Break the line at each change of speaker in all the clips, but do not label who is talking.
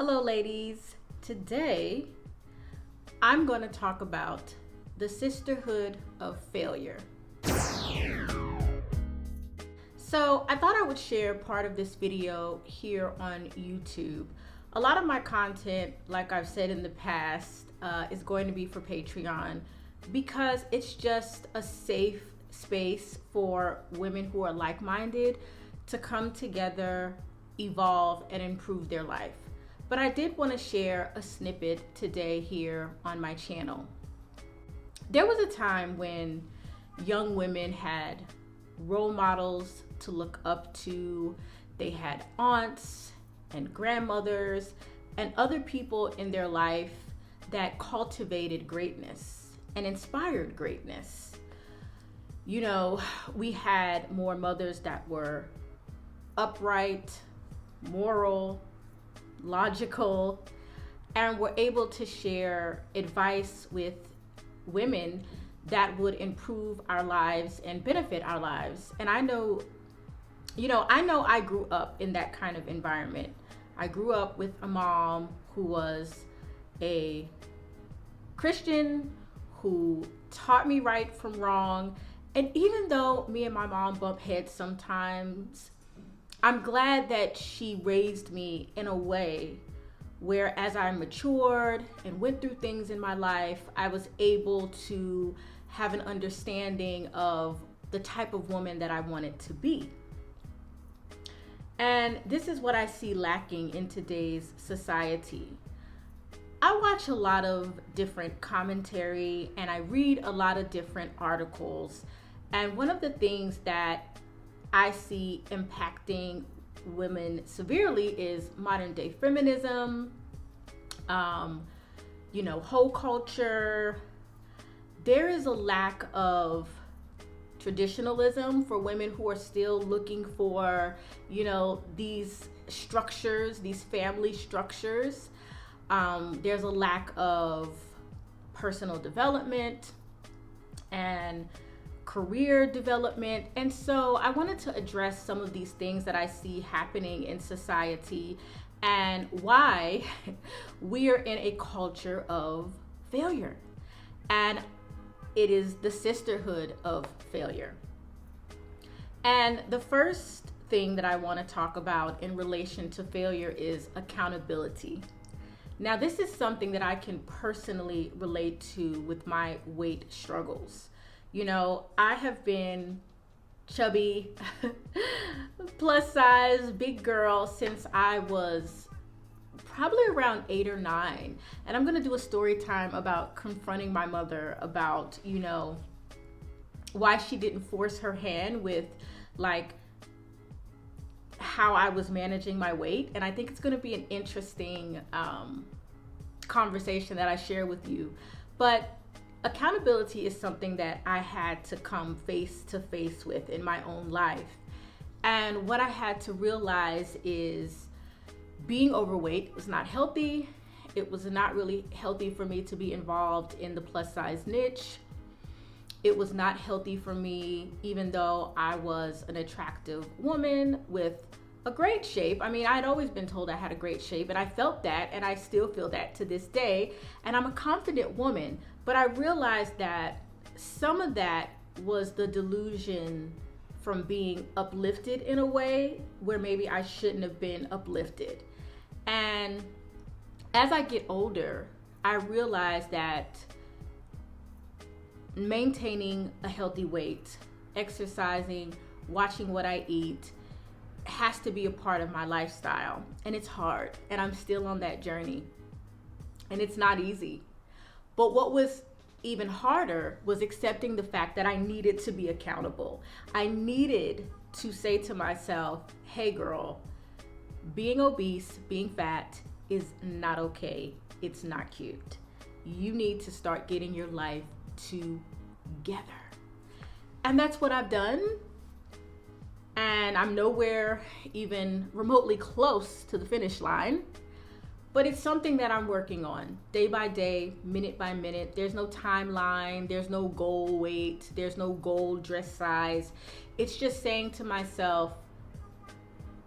Hello, ladies. Today, I'm going to talk about the sisterhood of failure. So, I thought I would share part of this video here on YouTube. A lot of my content, like I've said in the past, is going to be for Patreon because it's just a safe space for women who are like-minded to come together, evolve, and improve their life. But I did want to share a snippet today here on my channel. There was a time when young women had role models to look up to. They had aunts and grandmothers and other people in their life that cultivated greatness and inspired greatness. You know, we had more mothers that were upright, moral, logical, and were able to share advice with women that would improve our lives and benefit our lives. And I know I grew up in that kind of environment. I grew up with a mom who was a Christian, who taught me right from wrong. And even though me and my mom bump heads sometimes, I'm glad that she raised me in a way where as I matured and went through things in my life, I was able to have an understanding of the type of woman that I wanted to be. And this is what I see lacking in today's society. I watch a lot of different commentary and I read a lot of different articles. And one of the things that I see impacting women severely is modern day feminism, hoe culture. There is a lack of traditionalism for women who are still looking for, these structures, these family structures. There's a lack of personal development and career development. And so I wanted to address some of these things that I see happening in society and why we are in a culture of failure. And it is the sisterhood of failure. And the first thing that I want to talk about in relation to failure is accountability. Now, this is something that I can personally relate to with my weight struggles. I have been chubby, plus size, big girl since I was probably around 8 or 9. And I'm going to do a story time about confronting my mother about, why she didn't force her hand with how I was managing my weight. And I think it's going to be an interesting conversation that I share with you. But accountability is something that I had to come face to face with in my own life. And what I had to realize is being overweight was not healthy. It was not really healthy for me to be involved in the plus size niche. It was not healthy for me, even though I was an attractive woman with a great shape. I mean, I'd always been told I had a great shape, and I felt that, and I still feel that to this day. And I'm a confident woman, but I realized that some of that was the delusion from being uplifted in a way where maybe I shouldn't have been uplifted. And as I get older, I realize that maintaining a healthy weight, exercising, watching what I eat, has to be a part of my lifestyle. And it's hard, and I'm still on that journey. And it's not easy. But what was even harder was accepting the fact that I needed to be accountable. I needed to say to myself, hey girl, being obese, being fat is not okay. It's not cute. You need to start getting your life together. And that's what I've done. And I'm nowhere even remotely close to the finish line. But it's something that I'm working on day by day, minute by minute. There's no timeline. There's no goal weight. There's no goal dress size. It's just saying to myself,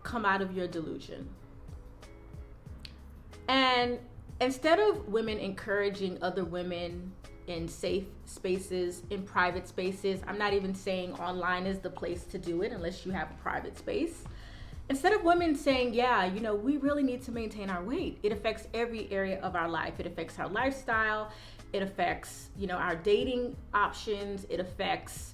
come out of your delusion. And instead of women encouraging other women in safe spaces, in private spaces, I'm not even saying online is the place to do it unless you have a private space. Instead of women saying, yeah, we really need to maintain our weight, it affects every area of our life. It affects our lifestyle. It affects, our dating options. It affects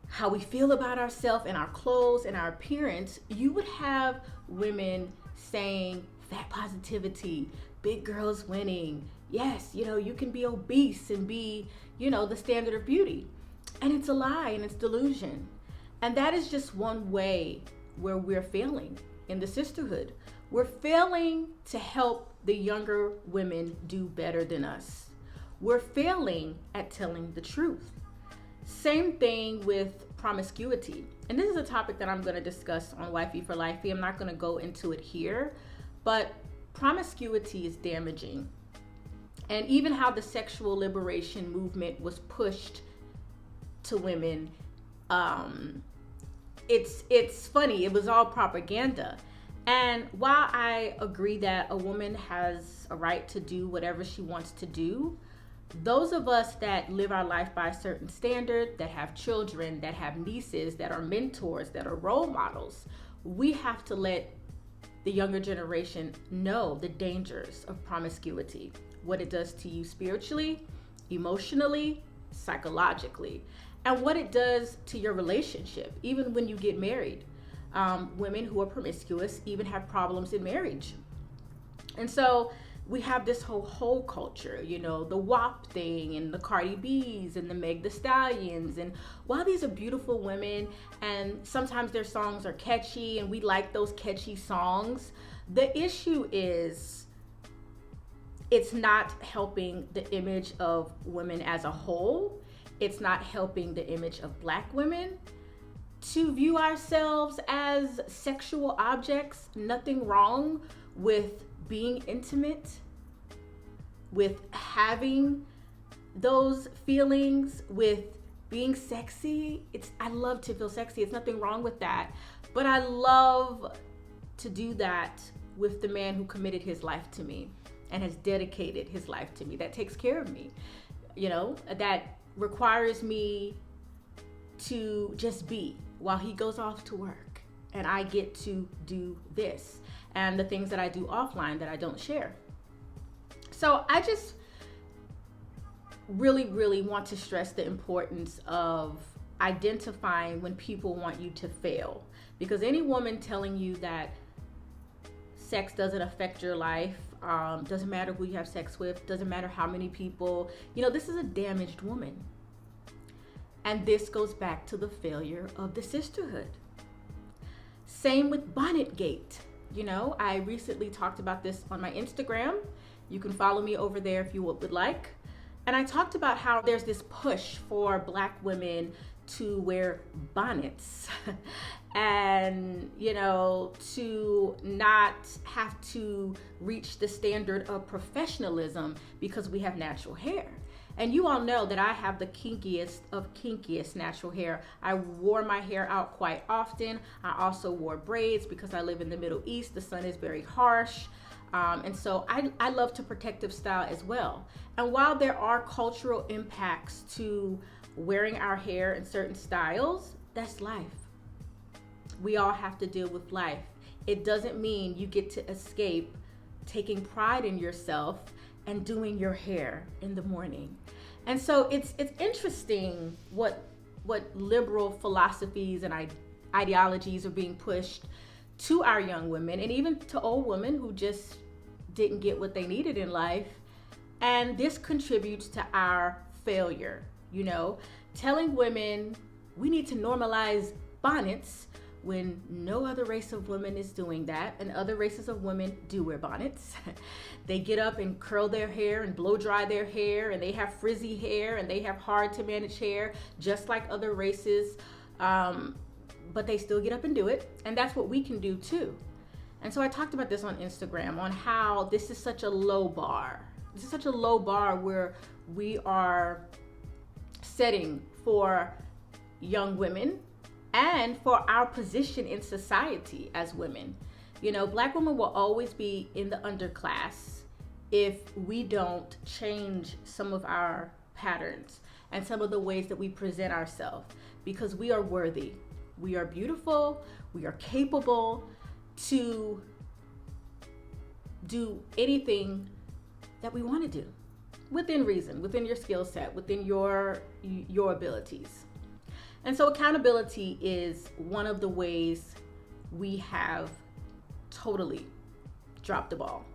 how we feel about ourselves and our clothes and our appearance. You would have women saying fat positivity, big girls winning. Yes, you can be obese and be, the standard of beauty. And it's a lie and it's delusion. And that is just one way where we're failing in the sisterhood. We're failing to help the younger women do better than us. We're failing at telling the truth. Same thing with promiscuity. And this is a topic that I'm going to discuss on Wifey for Lifey. I'm not going to go into it here, but promiscuity is damaging. And even how the sexual liberation movement was pushed to women, it's funny. It was all propaganda. And while I agree that a woman has a right to do whatever she wants to do, those of us that live our life by a certain standard, that have children, that have nieces, that are mentors, that are role models, we have to let the younger generation know the dangers of promiscuity, what it does to you spiritually, emotionally, psychologically, and what it does to your relationship, even when you get married. Women who are promiscuous even have problems in marriage. And so we have this whole culture, the WAP thing and the Cardi B's and the Meg Thee Stallions. And while these are beautiful women and sometimes their songs are catchy and we like those catchy songs, the issue is it's not helping the image of women as a whole. It's not helping the image of Black women to view ourselves as sexual objects. Nothing wrong with being intimate, with having those feelings, with being sexy. I love to feel sexy. It's nothing wrong with that. But I love to do that with the man who committed his life to me and has dedicated his life to me, that takes care of me, that requires me to just be while he goes off to work, and I get to do this and the things that I do offline that I don't share. So I just really, really want to stress the importance of identifying when people want you to fail, because any woman telling you that sex doesn't affect your life, doesn't matter who you have sex with, doesn't matter how many people, this is a damaged woman. And this goes back to the failure of the sisterhood. Same with Bonnet Gate. I recently talked about this on my Instagram. You can follow me over there if you would like. And I talked about how there's this push for Black women to wear bonnets and, to not have to reach the standard of professionalism because we have natural hair. And you all know that I have the kinkiest of kinkiest natural hair. I wore my hair out quite often. I also wore braids because I live in the Middle East. The sun is very harsh. And so I love to protective style as well. And while there are cultural impacts to wearing our hair in certain styles, that's life. We all have to deal with life. It doesn't mean you get to escape taking pride in yourself and doing your hair in the morning. And so it's interesting what liberal philosophies and ideologies are being pushed to our young women and even to old women who just didn't get what they needed in life. And this contributes to our failure, telling women we need to normalize bonnets when no other race of women is doing that, and other races of women do wear bonnets. They get up and curl their hair and blow dry their hair, and they have frizzy hair, and they have hard to manage hair, just like other races, but they still get up and do it, and that's what we can do too. And so I talked about this on Instagram, on how this is such a low bar. This is such a low bar where we are setting for young women and for our position in society as women. You know, Black women will always be in the underclass if we don't change some of our patterns and some of the ways that we present ourselves, because we are worthy, we are beautiful, we are capable to do anything that we want to do within reason, within your skill set, within your abilities. And so accountability is one of the ways we have totally dropped the ball.